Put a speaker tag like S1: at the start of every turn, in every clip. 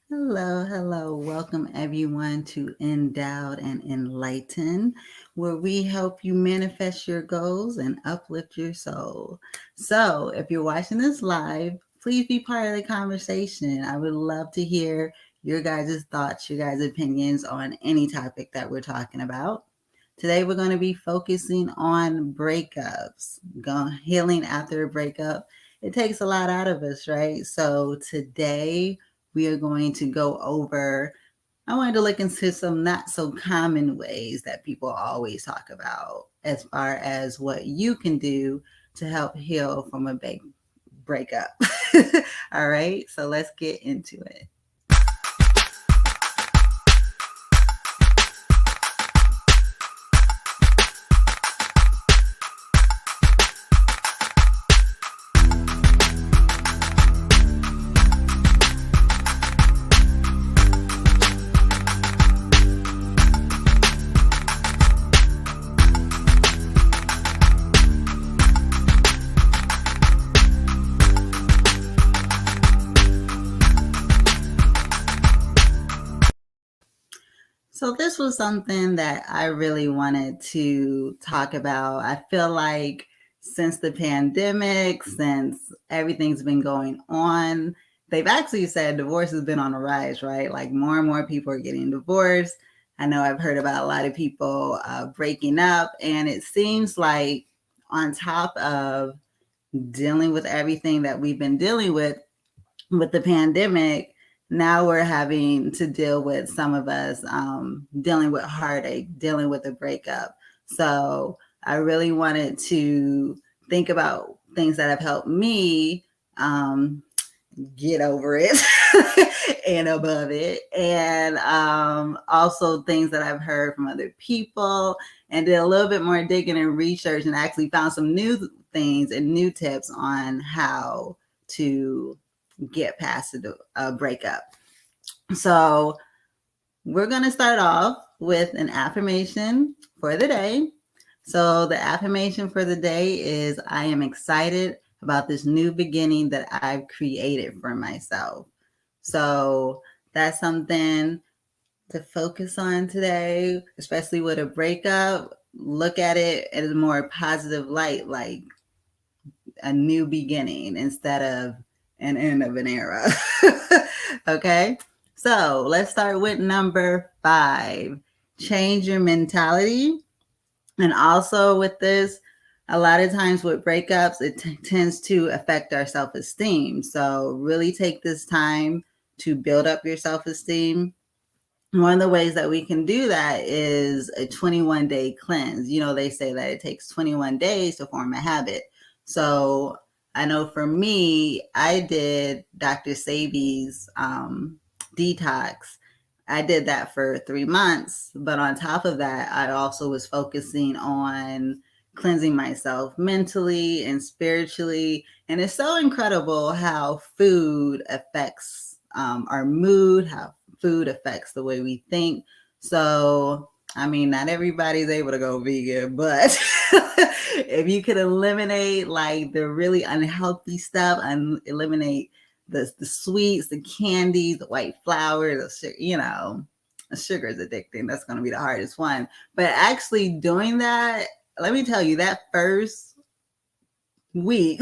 S1: Hello. Welcome everyone to N-Dowd and Enlighten, where we help you manifest your goals and uplift your soul. So, if you're watching this live, please be part of the conversation. I would love to hear your guys' thoughts, your guys' opinions on any topic that we're talking about. Today, we're going to be focusing on breakups, healing after a breakup. It takes a lot out of us, right? So, today, we are going to go over. I wanted to look into some not so common ways that people always talk about as far as what you can do to help heal from a big breakup. All right, so let's get into it. So, this was something that I really wanted to talk about. I feel like since the pandemic, since everything's been going on, they've actually said divorce has been on the rise, right? Like more and more people are getting divorced. I know I've heard about a lot of people breaking up, and it seems like on top of dealing with everything that we've been dealing with the pandemic, now we're having to deal with some of us dealing with heartache, dealing with a breakup. So I really wanted to think about things that have helped me get over it and above it. And also things that I've heard from other people and did a little bit more digging and research and actually found some new things and new tips on how to get past a breakup. So we're going to start off with an affirmation for the day. So the affirmation for the day is I am excited about this new beginning that I've created for myself. So that's something to focus on today, especially with a breakup. Look at it in a more positive light, like a new beginning instead of an end of an era. Okay. So let's start with number 5. Change your mentality. And also with this, a lot of times with breakups, it tends to affect our self esteem. So really take this time to build up your self esteem. One of the ways that we can do that is a 21-day cleanse. You know, they say that it takes 21 days to form a habit. So I know for me, I did Dr. Sabi's detox. I did that for 3 months. But on top of that, I also was focusing on cleansing myself mentally and spiritually. And it's so incredible how food affects our mood, how food affects the way we think. So, I mean, not everybody's able to go vegan, but if you could eliminate like the really unhealthy stuff and eliminate the sweets, the candies, the white flour, the sugar is addicting. That's going to be the hardest one. But actually doing that, let me tell you, that first week,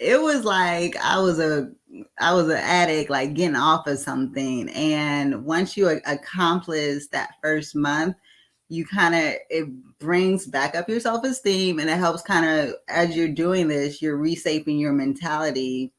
S1: it was like I was an addict, like getting off of something. And once you accomplish that first month, you kind of, it brings back up your self-esteem, and it helps kind of, as you're doing this, you're reshaping your mentality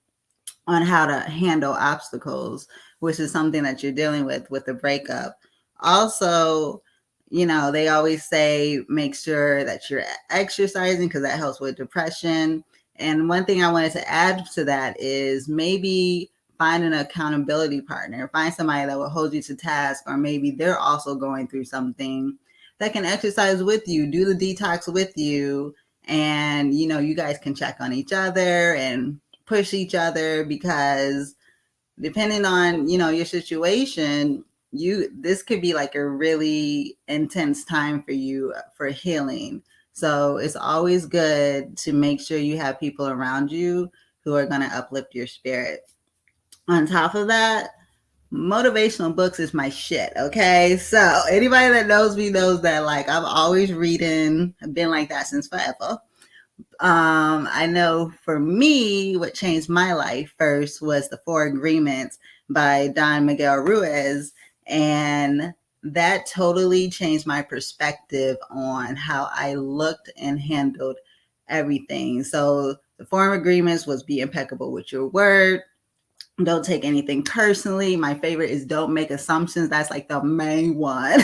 S1: on how to handle obstacles, which is something that you're dealing with a breakup. Also, they always say make sure that you're exercising because that helps with depression. And one thing I wanted to add to that is maybe find an accountability partner, find somebody that will hold you to task, or maybe they're also going through something that can exercise with you, do the detox with you, and you guys can check on each other and push each other, because depending on your situation, this could be like a really intense time for you for healing. So it's always good to make sure you have people around you who are going to uplift your spirit. On top of that, motivational books is my shit. Okay. So anybody that knows me knows that like I'm always reading. I've been like that since forever. I know for me, what changed my life first was the Four Agreements by Don Miguel Ruiz. And that totally changed my perspective on how I looked and handled everything. So the Four Agreements was be impeccable with your word. Don't take anything personally. My favorite is don't make assumptions. That's like the main one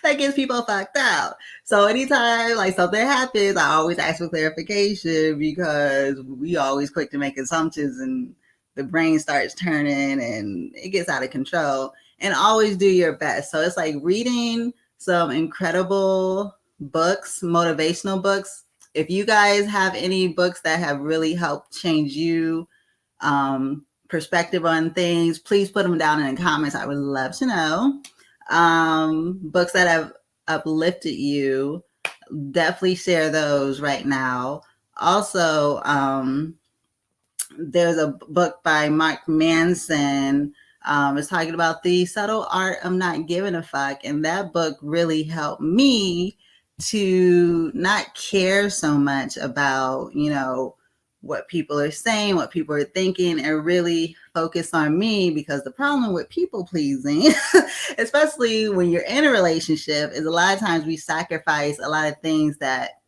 S1: that gets people fucked out. So anytime like something happens, I always ask for clarification because we always quick to make assumptions and the brain starts turning and it gets out of control. And always do your best. So it's like reading some incredible books, motivational books. If you guys have any books that have really helped change you, perspective on things, please put them down in the comments. I would love to know. Books that have uplifted you, definitely share those right now. Also, there's a book by Mark Manson. It's talking about the subtle art of not giving a fuck. And that book really helped me to not care so much about, what people are saying, what people are thinking, and really focus on me, because the problem with people pleasing, especially when you're in a relationship, is a lot of times we sacrifice a lot of things that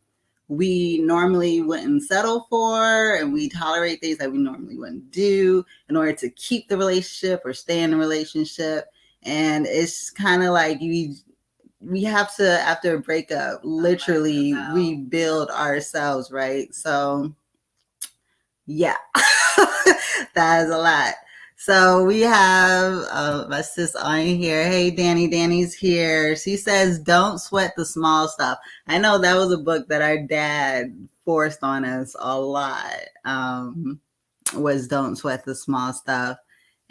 S1: we normally wouldn't settle for, and we tolerate things that we normally wouldn't do in order to keep the relationship or stay in the relationship. And it's kind of like we have to, after a breakup, literally rebuild ourselves, right? So yeah, that is a lot. So we have my sis on here. Hey, Danny. Danny's here. She says, don't sweat the small stuff. I know that was a book that our dad forced on us a lot, was Don't Sweat the Small Stuff.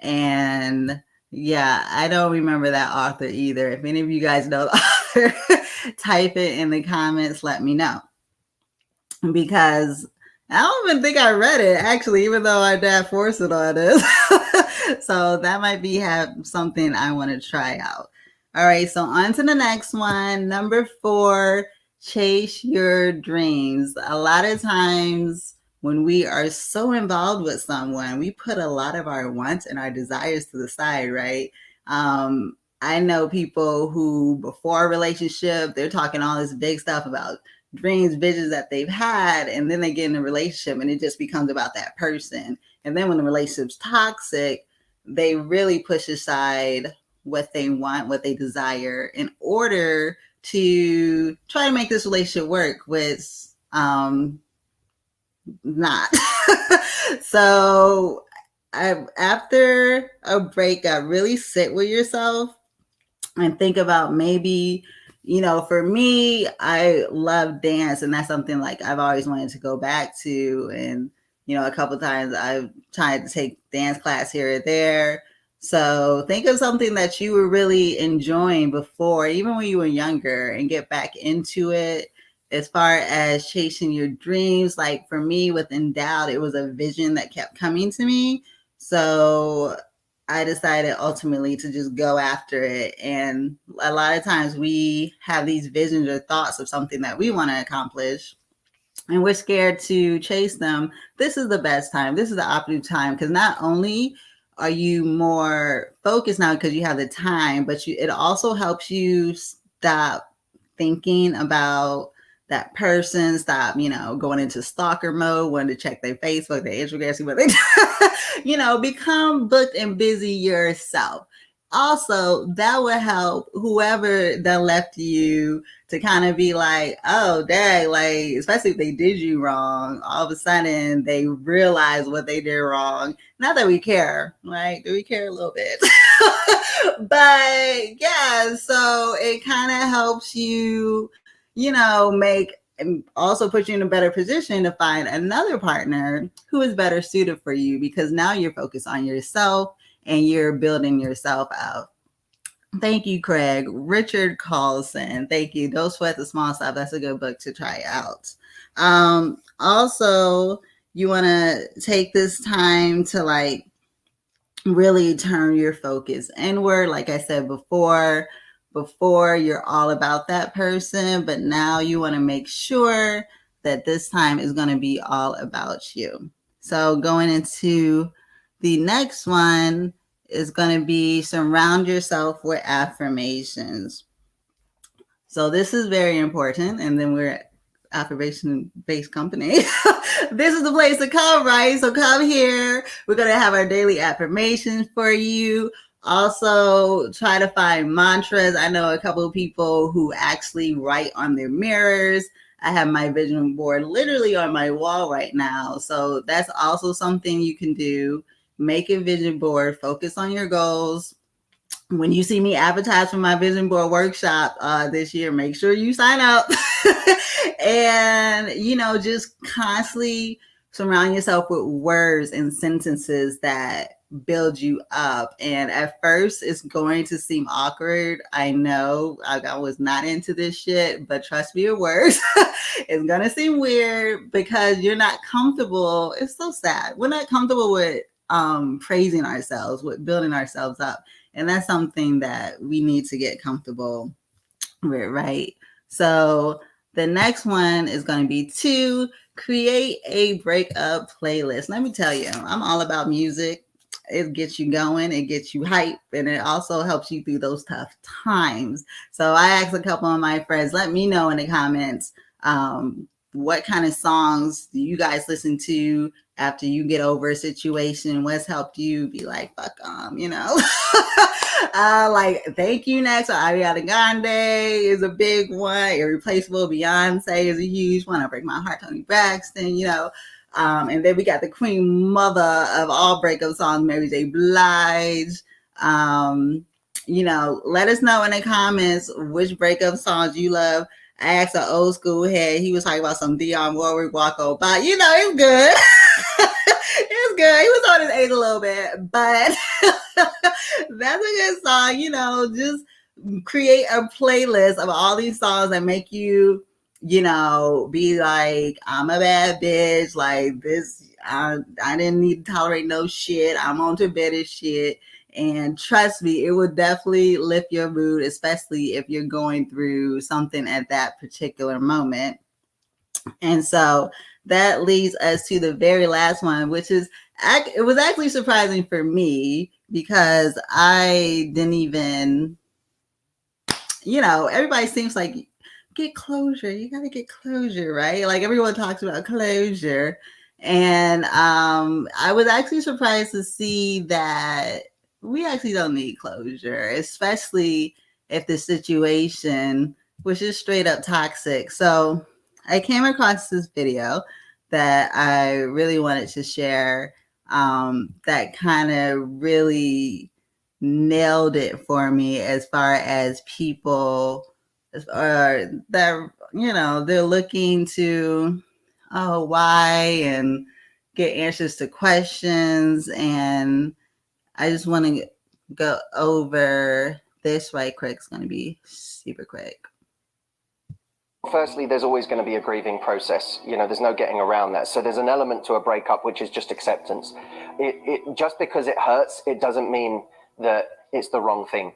S1: And yeah, I don't remember that author either. If any of you guys know the author, type it in the comments. Let me know. Because I don't even think I read it, actually, even though our dad forced it on us. So that might be something I want to try out. All right, so on to the next one. Number 4, chase your dreams. A lot of times when we are so involved with someone, we put a lot of our wants and our desires to the side, right? I know people who, before a relationship, they're talking all this big stuff about dreams, visions that they've had, and then they get in a relationship and it just becomes about that person. And then when the relationship's toxic, they really push aside what they want, what they desire, in order to try to make this relationship work, with not. So after a breakup, really sit with yourself and think about, maybe, for me, I love dance, and that's something like I've always wanted to go back to. And, a couple times I've tried to take dance class here or there. So think of something that you were really enjoying before, even when you were younger, and get back into it. As far as chasing your dreams, like for me with N-Dowd, it was a vision that kept coming to me. So I decided ultimately to just go after it. And a lot of times we have these visions or thoughts of something that we want to accomplish, and we're scared to chase them. This is the best time. This is the opportune time, because not only are you more focused now because you have the time, but it also helps you stop thinking about that person, stop, going into stalker mode, wanting to check their Facebook, their Instagram, see what they, become booked and busy yourself. Also, that would help whoever that left you to kind of be like, oh, dang, like, especially if they did you wrong, all of a sudden they realize what they did wrong. Not that we care, right? Do we care a little bit? But yeah, so it kind of helps you, make, and also put you in a better position to find another partner who is better suited for you, because now you're focused on yourself and you're building yourself out. Thank you, Craig. Richard Carlson. Thank you. Don't Sweat the Small Stuff. That's a good book to try out. Also, you want to take this time to really turn your focus inward. Like I said before you're all about that person, but now you want to make sure that this time is going to be all about you. So going into the next one is going to be surround yourself with affirmations. So this is very important. And then we're affirmation based company. This is the place to come, right? So come here. We're going to have our daily affirmations for you. Also, try to find mantras. I know a couple of people who actually write on their mirrors. I have my vision board literally on my wall right now. So that's also something you can do. Make a vision board, focus on your goals. When you see me advertise for my vision board workshop this year, make sure you sign up. And, just constantly surround yourself with words and sentences that build you up. And at first, it's going to seem awkward. I know I was not into this shit, but trust me, it works. It's going to seem weird because you're not comfortable. It's so sad. We're not comfortable with praising ourselves, with building ourselves up. And that's something that we need to get comfortable with, right? So the next one is going to be 2, create a breakup playlist. Let me tell you, I'm all about music. It gets you going, it gets you hype, and it also helps you through those tough times. So I asked a couple of my friends, let me know in the comments, what kind of songs do you guys listen to after you get over a situation? What's helped you be like, fuck like Thank You Next or Ariana Grande is a big one. Irreplaceable Beyonce is a huge one. I Break My Heart, Toni Braxton, and then we got the queen mother of all breakup songs, Mary J. Blige. Let us know in the comments which breakup songs you love. I asked an old school head. He was talking about some Dionne Warwick, Walk On By. It's good. It's good. He was on his age a little bit, but that's a good song. Just create a playlist of all these songs that make you, be like, I'm a bad bitch. Like this, I didn't need to tolerate no shit. I'm on to better shit. And trust me, it will definitely lift your mood, especially if you're going through something at that particular moment. And so that leads us to the very last one, which is, it was actually surprising for me because I didn't even, everybody seems like, get closure. You got to get closure, right? Like everyone talks about closure. And I was actually surprised to see that we actually don't need closure, especially if the situation was just straight up toxic. So I came across this video that I really wanted to share, that kind of really nailed it for me as far as people that, they're looking to, why, and get answers to questions. And I just want to go over this right quick. It's going to be super quick.
S2: Firstly, there's always going to be a grieving process. There's no getting around that. So there's an element to a breakup, which is just acceptance. It just because it hurts, it doesn't mean that it's the wrong thing.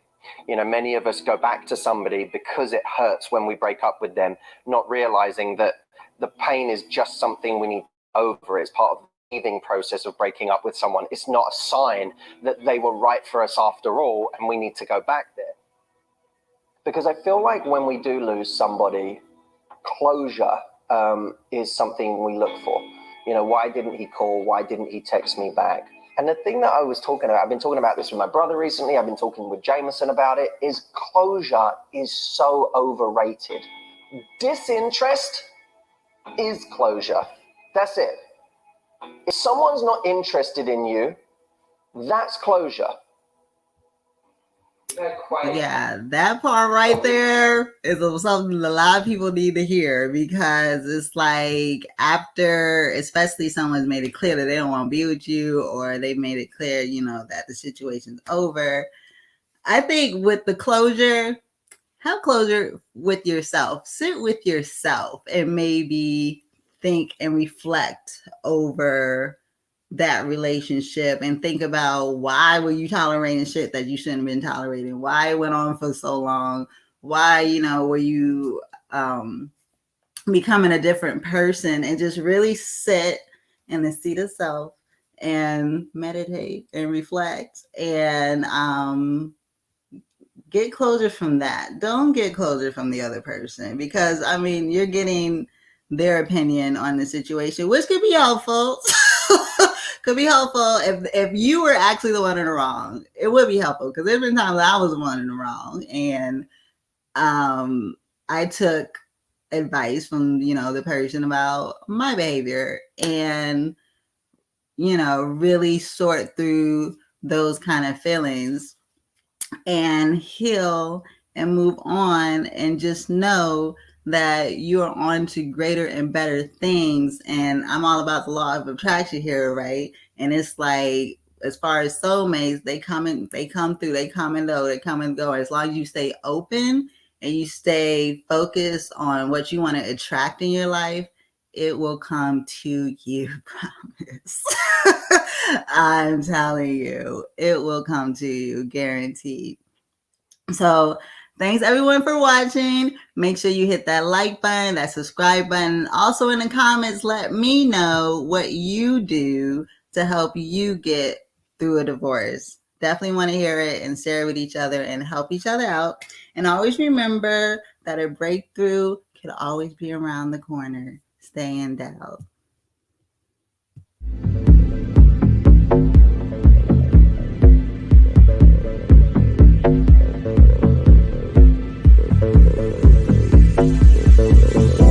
S2: Many of us go back to somebody because it hurts when we break up with them, not realizing that the pain is just something we need over. It's part of the grieving process of breaking up with someone. It's not a sign that they were right for us after all, and we need to go back there. Because I feel like when we do lose somebody, closure is something we look for. Why didn't he call? Why didn't he text me back? And the thing that I was talking about, I've been talking about this with my brother recently, I've been talking with Jameson about it, is closure is so overrated. Disinterest is closure. That's it. If someone's not interested in you, that's closure.
S1: Yeah, that part right there is something a lot of people need to hear, because it's like after, especially someone's made it clear that they don't want to be with you, or they made it clear, that the situation's over. I think with the closure, have closure with yourself. Sit with yourself and maybe think and reflect over that relationship and think about why were you tolerating shit that you shouldn't have been tolerating? Why it went on for so long? Why, were you becoming a different person? And just really sit in the seat of self and meditate and reflect and get closure from that. Don't get closure from the other person because you're getting their opinion on the situation, which could be helpful. Could be helpful if you were actually the one in the wrong. It would be helpful because there's been times I was the one in the wrong, and I took advice from the person about my behavior and really sort through those kind of feelings and heal and move on and just know that you're on to greater and better things. And I'm all about the law of attraction here, right? And it's like, as far as soulmates, they come and they come through, they come and go, they come and go. As long as you stay open and you stay focused on what you want to attract in your life, it will come to you, promise. I'm telling you, it will come to you, guaranteed. So thanks everyone for watching. Make sure you hit that like button, that subscribe button. Also in the comments, let me know what you do to help you get through a divorce. Definitely want to hear it and share it with each other and help each other out. And always remember that a breakthrough could always be around the corner. Stay endowed.